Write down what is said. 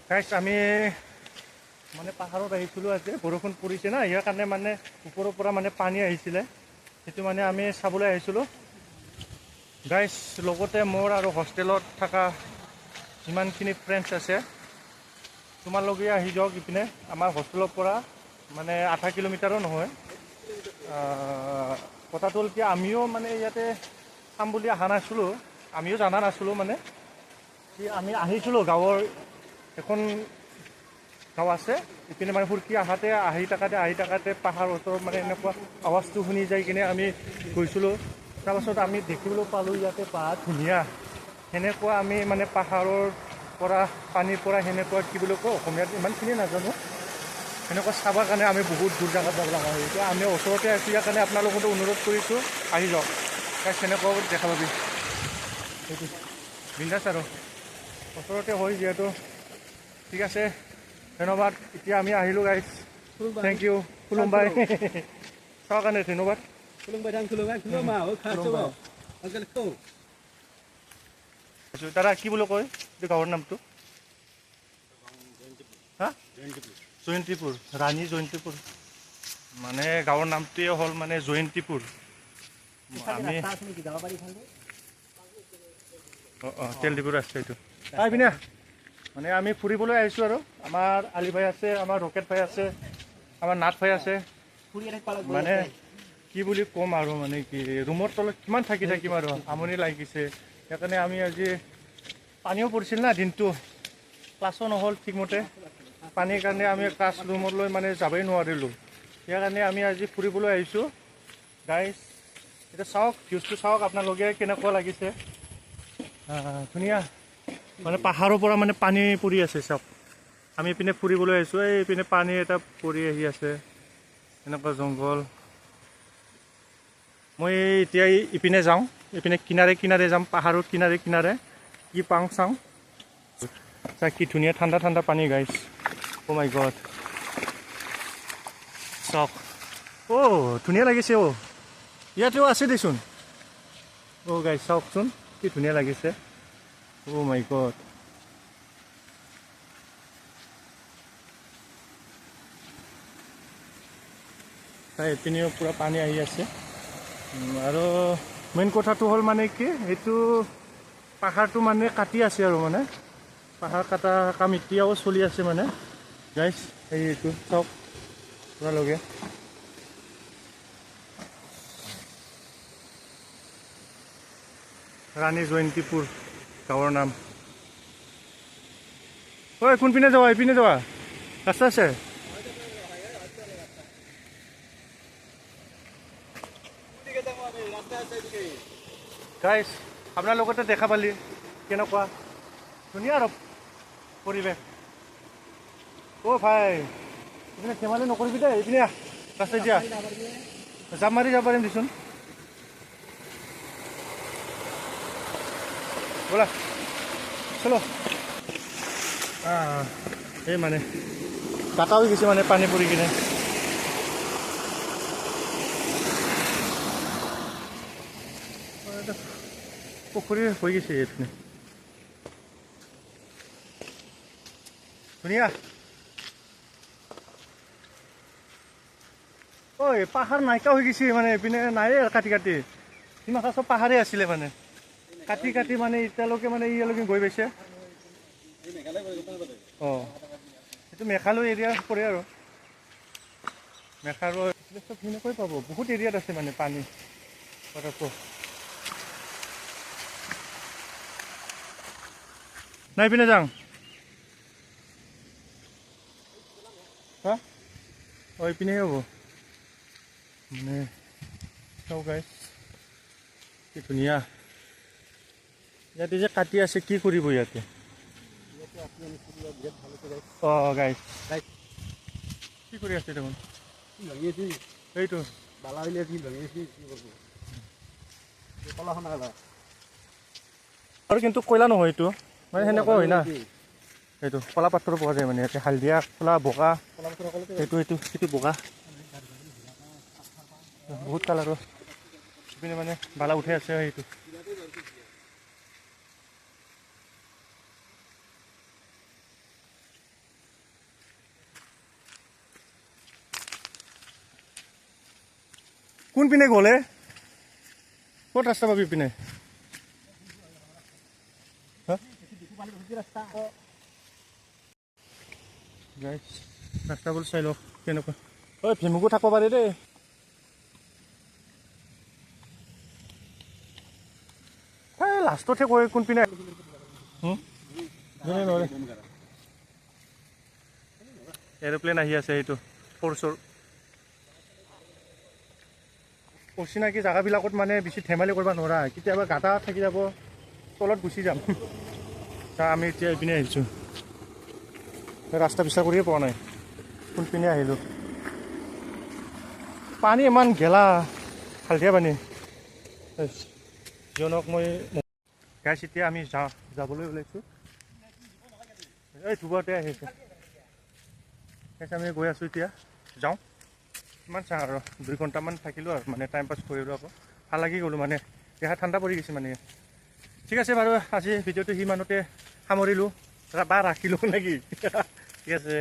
গাইছ আমি মানে পাহাৰত আহিছিলোঁ আজি বৰষুণ পৰিছে না ইয়াৰ কাৰণে মানে ওপৰৰ পৰা মানে পানী আহিছিলে সেইটো মানে আমি চাবলৈ আহিছিলোঁ গাইছ লগতে মোৰ আৰু হোষ্টেলত থকা যিমানখিনি ফ্ৰেণ্ডছ আছে তোমালোকে আহি যাওক ইপিনে আমাৰ হোষ্টেলৰ পৰা মানে 8 কিলোমিটাৰো নহয় কথাটো হ'ল কি আমিও মানে ইয়াতে চাম বুলি অহা নাছিলোঁ আমিও জানা নাছিলোঁ মানে কি আমি আহিছিলোঁ গাঁৱৰ এখন গাঁও আছে ইপিনে মানে ফুৰকি আহি থাকাতে পাহাৰৰ ওচৰত মানে এনেকুৱা আৱাজটো শুনি যাই কিনে আমি গৈছিলোঁ তাৰপাছত আমি দেখিবলৈ পালোঁ ইয়াতে পাহাৰ ধুনীয়া সেনেকুৱা আমি মানে পাহাৰৰ পৰা পানীৰ পৰা সেনেকুৱা কি বুলি কওঁ অসমীয়াত ইমানখিনি নাজানো সেনেকুৱা চাবৰ কাৰণে আমি বহুত দূৰ জেগাত যাব লগা হয় এতিয়া আমি ওচৰতে আছোঁ ইয়াৰ কাৰণে আপোনালোকতো অনুৰোধ কৰিছোঁ আহি যাওক গাইছ সেনেকুৱাও দেখা পাবি সেইটো বিন্দাছ আৰু ওচৰতে হয় যিহেতু ঠিক আছে ধন্যবাদ এতিয়া আমি আহিলোঁ গাইছ থেংক ইউ খুলুমবাই চোৱাৰ কাৰণে ধন্যবাদ দাদা কি বুলি কয় এইটো গাঁৱৰ নামটো হা জয়ন্তীপুৰ ৰাণী জয়ন্তীপুৰ মানে গাঁৱৰ নামটোৱে হ'ল মানে জয়ন্তীপুৰ আমি তেল ডিপুৰ ৰাস্তা এইটো পিনে মানে আমি ফুৰিবলৈ আহিছোঁ আৰু আমাৰ আলি ভাই আছে আমাৰ ৰকেট ভাই আছে আমাৰ নাথ ভাই আছে মানে কি বুলি ক'ম আৰু মানে কি ৰুমৰ তলত কিমান থাকি থাকিম আৰু আমনি লাগিছে সেইকাৰণে আমি আজি পানীও পৰিছিল না দিনটো ক্লাছো নহ'ল ঠিকমতে পানীৰ কাৰণে আমি ক্লাছ ৰুমলৈ মানে যাবই নোৱাৰিলোঁ সেইকাৰণে আমি আজি ফুৰিবলৈ আহিছোঁ গাইছ এতিয়া চাওক ভিউজটো চাওক আপোনালোকে কেনেকুৱা লাগিছে ধুনীয়া মানে পাহাৰৰ পৰা মানে পানী পৰি আছে চাওক আমি এইপিনে ফুৰিবলৈ আহিছোঁ এইপিনে পানী এটা পৰি আহি আছে এনেকুৱা জংঘল মই এতিয়া ইপিনে যাওঁ ইপিনে কিনাৰে যাম পাহাৰৰ কিনাৰে কি পাওঁ চাওঁ কি ধুনীয়া ঠাণ্ডা পানী গাইছ অ' মাই গড চাওক ধুনীয়া লাগিছে ইয়াতেও আছে দেচোন গাইছ চাওকচোন কি ধুনীয়া লাগিছে অ' মাই গড এইপিনেও পূৰা পানী আহি আছে আৰু মেইন কথাটো হ'ল মানে কি এইটো পাহাৰটো মানে কাটি আছে আৰু মানে পাহাৰ কটা কাম এতিয়াও চলি আছে মানে গাইছ এইটো চাওক আপোনালোকে ৰাণী জয়ন্তীপুৰ গাঁৱৰ নাম কোনপিনে যাবা এইপিনে যাবা ৰাস্তা আছে গাইছ আপোনাৰ লগতে দেখা পালি কেনেকুৱা ধুনীয়া আৰু পৰিৱেশ ভাই এইপিনে ধেমালি নকৰিবি দেই এইপিনে ৰাস্তা দিয়া জাপ মাৰি যাব পাৰিম দেচোন ব'লা চলো এই মানে কাটা হৈ গৈছে মানে পানী পৰি কিনে পুখুৰী হৈ গৈছে এইপিনে ধুনীয়া পাহাৰ নাইকিয়া হৈ গৈছে মানে এইপিনে নাই কাটি সিমাখা চব পাহাৰেই আছিলে মানে কাটি মানে এতিয়ালৈকে মানে ইয়ালৈকে গৈ পাইছে এইটো মেঘালয় এৰিয়া পৰে আৰু মেঘালয় চব সেনেকৈ পাব বহুত এৰিয়াত আছে মানে পানী পটককৈ নাই পিনে যাওঁ এইপিনেহে হ'ব মানে চাওঁ গাইছ কি ধুনীয়া ইয়াতে যে কাটি আছে কি কৰিব ইয়াতে গাইছ কি কৰি আছে দেখোন এইটো আৰু কিন্তু কয়লা নহয় এইটো মানে সেনেকুৱা হয় না এইটো কলা পাথৰ পোৱা যায় মানে ইয়াতে হালধীয়া কলা বগা সেইটো বগা বহুত কালাৰৰ ইপিনে মানে বালা উঠাই আছে সেইটো কোনপিনে গ'লে ক'ত ৰাস্তা পাবি পিনে ৰাস্তাবোৰ চাই লওক কেনেকুৱা ঐ ভীমুকো থাকিব পাৰে দেই এই লাষ্টতহে কৈ কোনপিনে এৰ'প্লেন আহি আছে এইটো ফ'ৰ্চৰ অচিনাকি জেগাবিলাকত মানে বেছি ধেমালি কৰিব নোৱাৰা কেতিয়াবা গাঁটা থাকি যাব তলত গুচি যাম আমি এতিয়া এইপিনে আহিছোঁ ৰাস্তা বিচাৰ কৰিয়ে পোৱা নাই কোনপিনে আহিলোঁ পানী ইমান গেলা হালধীয়া পানী কিয়নক মই গাইছ এতিয়া আমি যাবলৈ ওলাইছোঁ এই দুবাৰতে আহিছে গাইছ আমি গৈ আছোঁ এতিয়া যাওঁ কিমান চাওঁ আৰু 2 ঘণ্টামান থাকিলোঁ আৰু মানে টাইম পাছ কৰিলোঁ আকৌ ভাল লাগি গ'লোঁ মানে দেহা ঠাণ্ডা পৰি গৈছে মানে ঠিক আছে বাৰু আজি ভিডিঅ'টো সিমানতে সামৰিলোঁ বা ৰাখিলোঁ নেকি ঠিক আছে